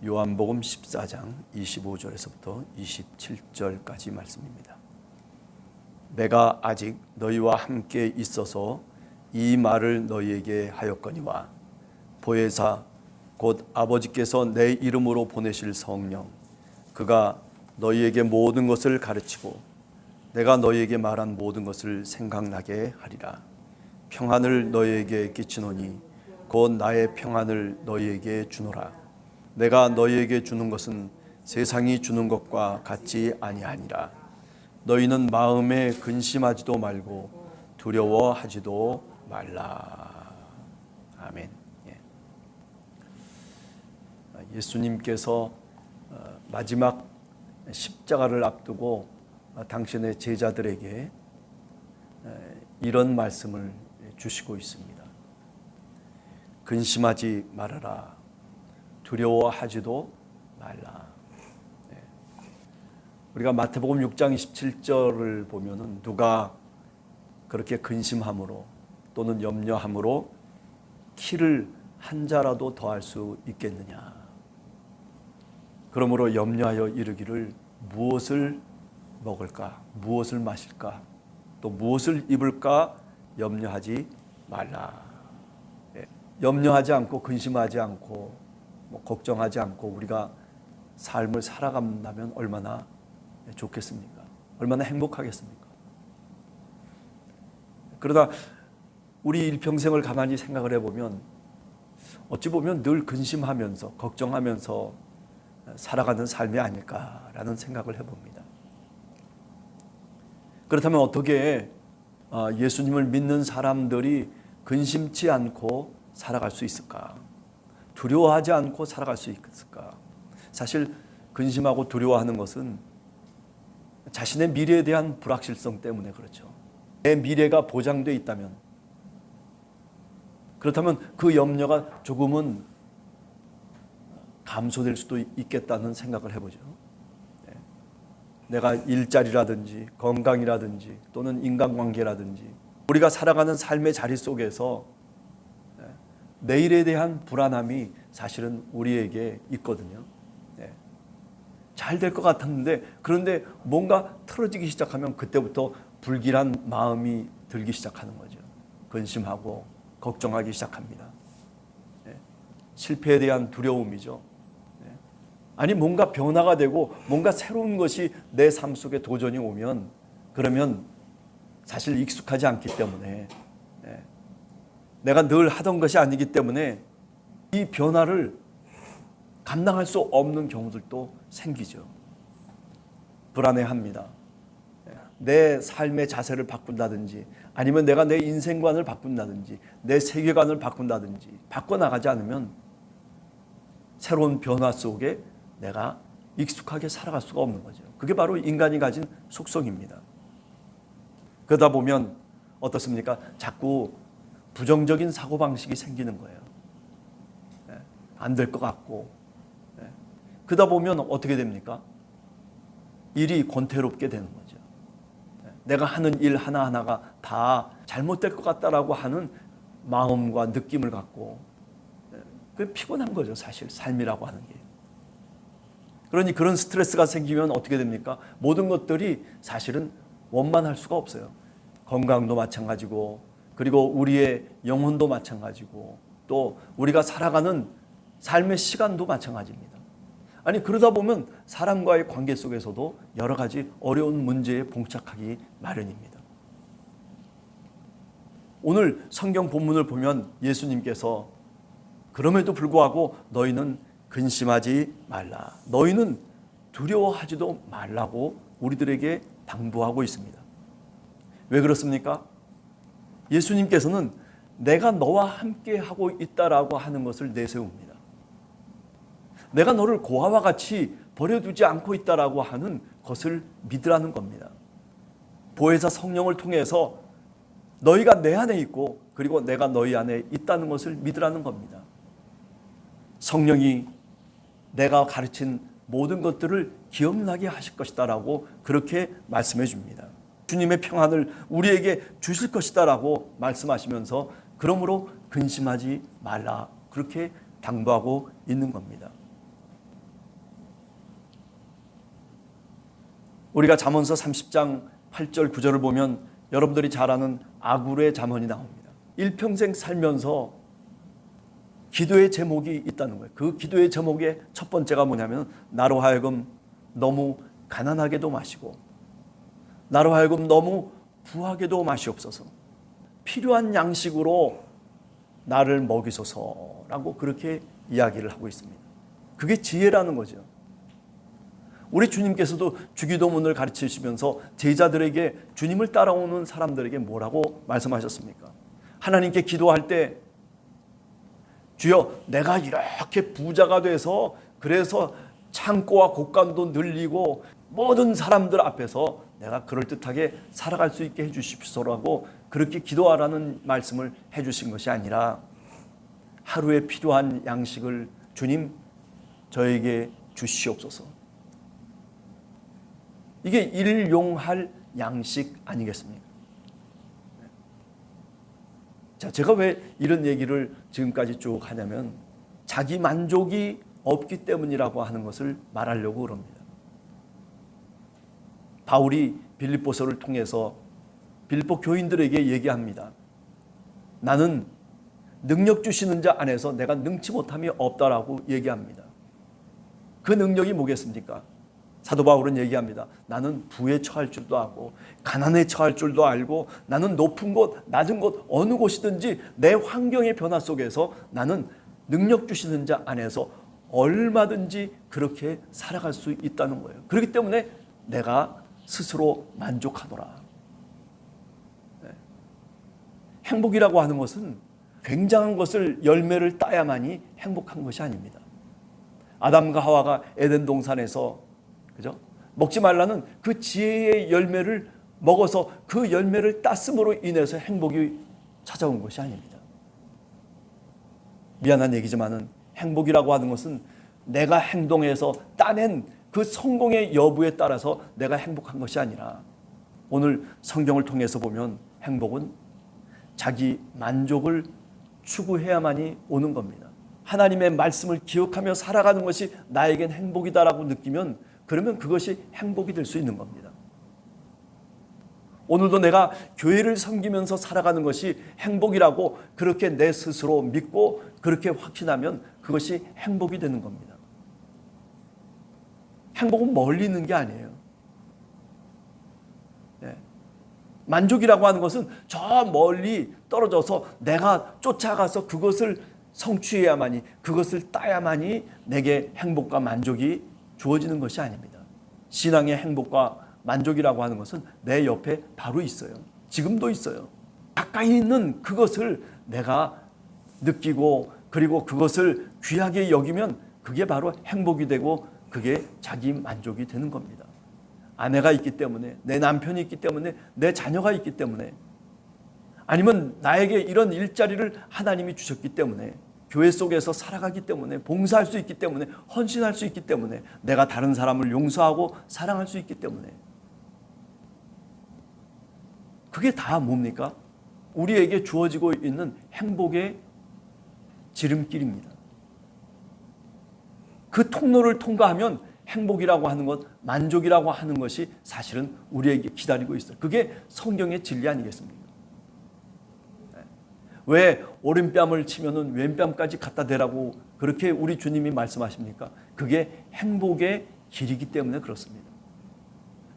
요한복음 14장 25절에서부터 27절까지 말씀입니다. 내가 아직 너희와 함께 있어서 이 말을 너희에게 하였거니와 보혜사 곧 아버지께서 내 이름으로 보내실 성령 그가 너희에게 모든 것을 가르치고 내가 너희에게 말한 모든 것을 생각나게 하리라. 평안을 너희에게 끼치노니 곧 나의 평안을 너희에게 주노라. 내가 너희에게 주는 것은 세상이 주는 것과 같지 아니하니라. 너희는 마음에 근심하지도 말고 두려워하지도 말라. 아멘. 예수님께서 마지막 십자가를 앞두고 당신의 제자들에게 이런 말씀을 주시고 있습니다. 근심하지 말아라. 두려워하지도 말라. 우리가 마태복음 6장 27절을 보면은 누가 그렇게 근심함으로 또는 염려함으로 키를 한 자라도 더할 수 있겠느냐. 그러므로 염려하여 이르기를 무엇을 먹을까, 무엇을 마실까, 또 무엇을 입을까 염려하지 말라. 염려하지 않고 근심하지 않고 걱정하지 않고 우리가 삶을 살아간다면 얼마나 좋겠습니까? 얼마나 행복하겠습니까? 그러다 우리 일평생을 가만히 생각을 해보면 어찌 보면 늘 근심하면서 걱정하면서 살아가는 삶이 아닐까라는 생각을 해봅니다. 그렇다면 어떻게 예수님을 믿는 사람들이 근심치 않고 살아갈 수 있을까? 두려워하지 않고 살아갈 수 있을까? 사실 근심하고 두려워하는 것은 자신의 미래에 대한 불확실성 때문에 그렇죠. 내 미래가 보장되어 있다면, 그렇다면 그 염려가 조금은 감소될 수도 있겠다는 생각을 해보죠. 내가 일자리라든지 건강이라든지 또는 인간관계라든지 우리가 살아가는 삶의 자리 속에서 내일에 대한 불안함이 사실은 우리에게 있거든요. 잘 될 것 같았는데 그런데 뭔가 틀어지기 시작하면 그때부터 불길한 마음이 들기 시작하는 거죠. 근심하고 걱정하기 시작합니다. 실패에 대한 두려움이죠. 아니 뭔가 변화가 되고 뭔가 새로운 것이 내 삶 속에 도전이 오면 그러면 사실 익숙하지 않기 때문에 내가 늘 하던 것이 아니기 때문에 이 변화를 감당할 수 없는 경우들도 생기죠. 불안해합니다. 내 삶의 자세를 바꾼다든지 아니면 내가 내 인생관을 바꾼다든지 내 세계관을 바꾼다든지 바꿔나가지 않으면 새로운 변화 속에 내가 익숙하게 살아갈 수가 없는 거죠. 그게 바로 인간이 가진 속성입니다. 그러다 보면 어떻습니까? 자꾸 부정적인 사고방식이 생기는 거예요. 안 될 것 같고. 그러다 보면 어떻게 됩니까? 일이 권태롭게 되는 거죠. 내가 하는 일 하나하나가 다 잘못될 것 같다라고 하는 마음과 느낌을 갖고 그게 피곤한 거죠. 사실 삶이라고 하는 게. 그러니 그런 스트레스가 생기면 어떻게 됩니까? 모든 것들이 사실은 원만할 수가 없어요. 건강도 마찬가지고 그리고 우리의 영혼도 마찬가지고 또 우리가 살아가는 삶의 시간도 마찬가지입니다. 아니 그러다 보면 사람과의 관계 속에서도 여러 가지 어려운 문제에 봉착하기 마련입니다. 오늘 성경 본문을 보면 예수님께서 그럼에도 불구하고 너희는 근심하지 말라. 너희는 두려워하지도 말라고 우리들에게 당부하고 있습니다. 왜 그렇습니까? 예수님께서는 내가 너와 함께 하고 있다라고 하는 것을 내세웁니다. 내가 너를 고아와 같이 버려두지 않고 있다라고 하는 것을 믿으라는 겁니다. 보혜사 성령을 통해서 너희가 내 안에 있고 그리고 내가 너희 안에 있다는 것을 믿으라는 겁니다. 성령이 내가 가르친 모든 것들을 기억나게 하실 것이다라고 그렇게 말씀해 줍니다. 주님의 평안을 우리에게 주실 것이다라고 말씀하시면서 그러므로 근심하지 말라 그렇게 당부하고 있는 겁니다. 우리가 잠언서 30장 8절 9절을 보면 여러분들이 잘 아는 아굴의 잠언이 나옵니다. 일평생 살면서 기도의 제목이 있다는 거예요. 그 기도의 제목의 첫 번째가 뭐냐면 나로 하여금 너무 가난하게도 마시고 나로 하여금 너무 부하게도 마시옵소서. 필요한 양식으로 나를 먹이소서라고 그렇게 이야기를 하고 있습니다. 그게 지혜라는 거죠. 우리 주님께서도 주기도문을 가르치시면서 제자들에게 주님을 따라오는 사람들에게 뭐라고 말씀하셨습니까? 하나님께 기도할 때 주여 내가 이렇게 부자가 돼서 그래서 창고와 곳간도 늘리고 모든 사람들 앞에서 내가 그럴듯하게 살아갈 수 있게 해주십시오라고 그렇게 기도하라는 말씀을 해주신 것이 아니라 하루에 필요한 양식을 주님 저에게 주시옵소서. 이게 일용할 양식 아니겠습니까? 자, 제가 왜 이런 얘기를 지금까지 쭉 하냐면 자기 만족이 없기 때문이라고 하는 것을 말하려고 그럽니다. 바울이 빌립보서를 통해서 빌립보 교인들에게 얘기합니다. 나는 능력 주시는 자 안에서 내가 능치 못함이 없다라고 얘기합니다. 그 능력이 뭐겠습니까? 사도 바울은 얘기합니다. 나는 부에 처할 줄도 알고 가난에 처할 줄도 알고 나는 높은 곳 낮은 곳 어느 곳이든지 내 환경의 변화 속에서 나는 능력 주시는 자 안에서 얼마든지 그렇게 살아갈 수 있다는 거예요. 그렇기 때문에 내가 스스로 만족하노라. 행복이라고 하는 것은 굉장한 것을 열매를 따야만이 행복한 것이 아닙니다. 아담과 하와가 에덴 동산에서 그죠? 먹지 말라는 그 지혜의 열매를 먹어서 그 열매를 땄음으로 인해서 행복이 찾아온 것이 아닙니다. 미안한 얘기지만은 행복이라고 하는 것은 내가 행동해서 따낸 그 성공의 여부에 따라서 내가 행복한 것이 아니라 오늘 성경을 통해서 보면 행복은 자기 만족을 추구해야만이 오는 겁니다. 하나님의 말씀을 기억하며 살아가는 것이 나에겐 행복이다라고 느끼면 그러면 그것이 행복이 될 수 있는 겁니다. 오늘도 내가 교회를 섬기면서 살아가는 것이 행복이라고 그렇게 내 스스로 믿고 그렇게 확신하면 그것이 행복이 되는 겁니다. 행복은 멀리 있는 게 아니에요. 네. 만족이라고 하는 것은 저 멀리 떨어져서 내가 쫓아가서 그것을 성취해야만이 그것을 따야만이 내게 행복과 만족이 주어지는 것이 아닙니다. 신앙의 행복과 만족이라고 하는 것은 내 옆에 바로 있어요. 지금도 있어요. 가까이 있는 그것을 내가 느끼고 그리고 그것을 귀하게 여기면 그게 바로 행복이 되고 그게 자기 만족이 되는 겁니다. 아내가 있기 때문에 내 남편이 있기 때문에 내 자녀가 있기 때문에 아니면 나에게 이런 일자리를 하나님이 주셨기 때문에 교회 속에서 살아가기 때문에 봉사할 수 있기 때문에 헌신할 수 있기 때문에 내가 다른 사람을 용서하고 사랑할 수 있기 때문에 그게 다 뭡니까? 우리에게 주어지고 있는 행복의 지름길입니다. 그 통로를 통과하면 행복이라고 하는 것, 만족이라고 하는 것이 사실은 우리에게 기다리고 있어요. 그게 성경의 진리 아니겠습니까? 왜 오른뺨을 치면은 왼뺨까지 갖다 대라고 그렇게 우리 주님이 말씀하십니까? 그게 행복의 길이기 때문에 그렇습니다.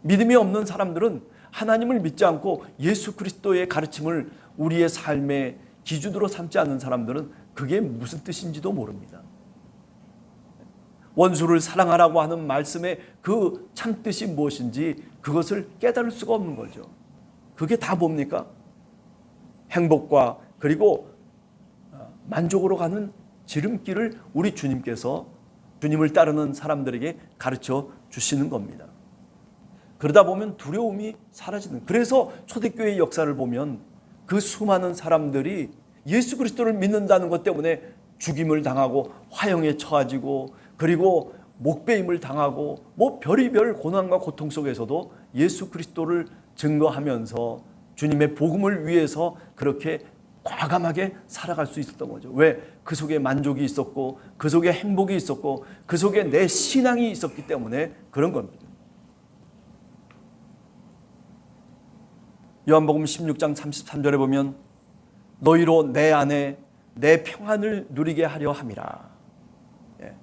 믿음이 없는 사람들은 하나님을 믿지 않고 예수 그리스도의 가르침을 우리의 삶의 기준으로 삼지 않는 사람들은 그게 무슨 뜻인지도 모릅니다. 원수를 사랑하라고 하는 말씀의 그 참뜻이 무엇인지 그것을 깨달을 수가 없는 거죠. 그게 다 뭡니까? 행복과 그리고 만족으로 가는 지름길을 우리 주님께서 주님을 따르는 사람들에게 가르쳐 주시는 겁니다. 그러다 보면 두려움이 사라지는, 그래서 초대교회의 역사를 보면 그 수많은 사람들이 예수 그리스도를 믿는다는 것 때문에 죽임을 당하고 화형에 처해지고 그리고 목베임을 당하고 뭐 별의별 고난과 고통 속에서도 예수 그리스도를 증거하면서 주님의 복음을 위해서 그렇게 과감하게 살아갈 수 있었던 거죠. 왜? 그 속에 만족이 있었고 그 속에 행복이 있었고 그 속에 내 신앙이 있었기 때문에 그런 겁니다. 요한복음 16장 33절에 보면 너희로 내 안에 내 평안을 누리게 하려 함이라. 예.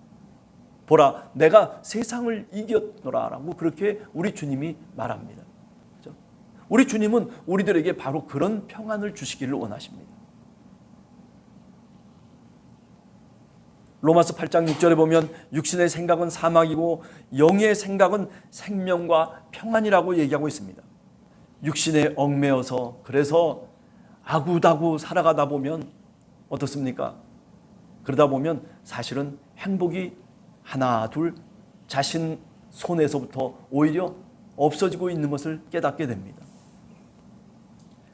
보라 내가 세상을 이겼노라 라고 그렇게 우리 주님이 말합니다. 그렇죠? 우리 주님은 우리들에게 바로 그런 평안을 주시기를 원하십니다. 로마서 8장 6절에 보면 육신의 생각은 사망이고 영의 생각은 생명과 평안이라고 얘기하고 있습니다. 육신에 얽매여서 그래서 아구다구 살아가다 보면 어떻습니까? 그러다 보면 사실은 행복이 하나 둘 자신 손에서부터 오히려 없어지고 있는 것을 깨닫게 됩니다.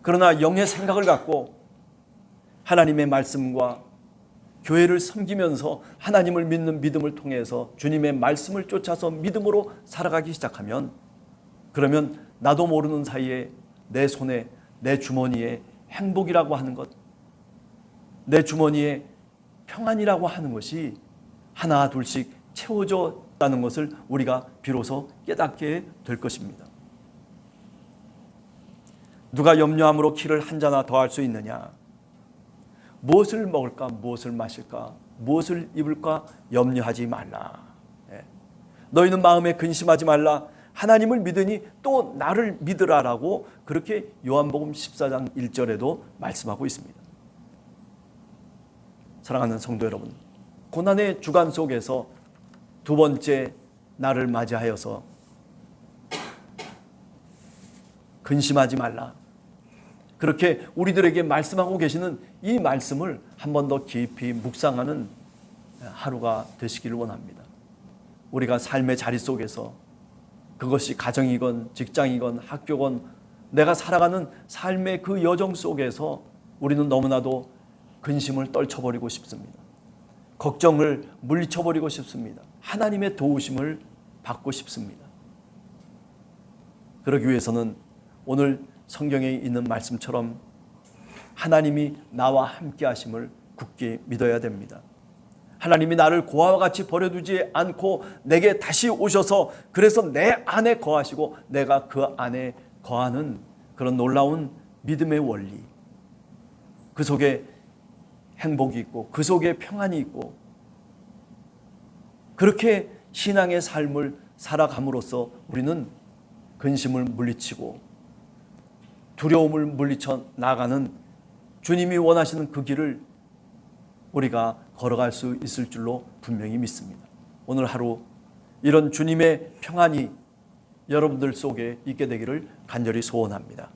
그러나 영의 생각을 갖고 하나님의 말씀과 교회를 섬기면서 하나님을 믿는 믿음을 통해서 주님의 말씀을 쫓아서 믿음으로 살아가기 시작하면 그러면 나도 모르는 사이에 내 손에 내 주머니에 행복이라고 하는 것, 내 주머니에 평안이라고 하는 것이 하나 둘씩 채워졌다는 것을 우리가 비로소 깨닫게 될 것입니다. 누가 염려함으로 키를 한 자나 더할 수 있느냐? 무엇을 먹을까, 무엇을 마실까, 무엇을 입을까 염려하지 말라. 너희는 마음에 근심하지 말라. 하나님을 믿으니 또 나를 믿으라라고 그렇게 요한복음 14장 1절에도 말씀하고 있습니다. 사랑하는 성도 여러분, 고난의 주간 속에서 두 번째 날을 맞이하여서 근심하지 말라. 그렇게 우리들에게 말씀하고 계시는 이 말씀을 한 번 더 깊이 묵상하는 하루가 되시기를 원합니다. 우리가 삶의 자리 속에서 그것이 가정이건 직장이건 학교건 내가 살아가는 삶의 그 여정 속에서 우리는 너무나도 근심을 떨쳐버리고 싶습니다. 걱정을 물리쳐버리고 싶습니다. 하나님의 도우심을 받고 싶습니다. 그러기 위해서는 오늘 성경에 있는 말씀처럼 하나님이 나와 함께 하심을 굳게 믿어야 됩니다. 하나님이 나를 고아와 같이 버려두지 않고 내게 다시 오셔서 그래서 내 안에 거하시고 내가 그 안에 거하는 그런 놀라운 믿음의 원리, 그 속에 행복이 있고 그 속에 평안이 있고 그렇게 신앙의 삶을 살아감으로써 우리는 근심을 물리치고 두려움을 물리쳐 나가는 주님이 원하시는 그 길을 우리가 걸어갈 수 있을 줄로 분명히 믿습니다. 오늘 하루 이런 주님의 평안이 여러분들 속에 있게 되기를 간절히 소원합니다.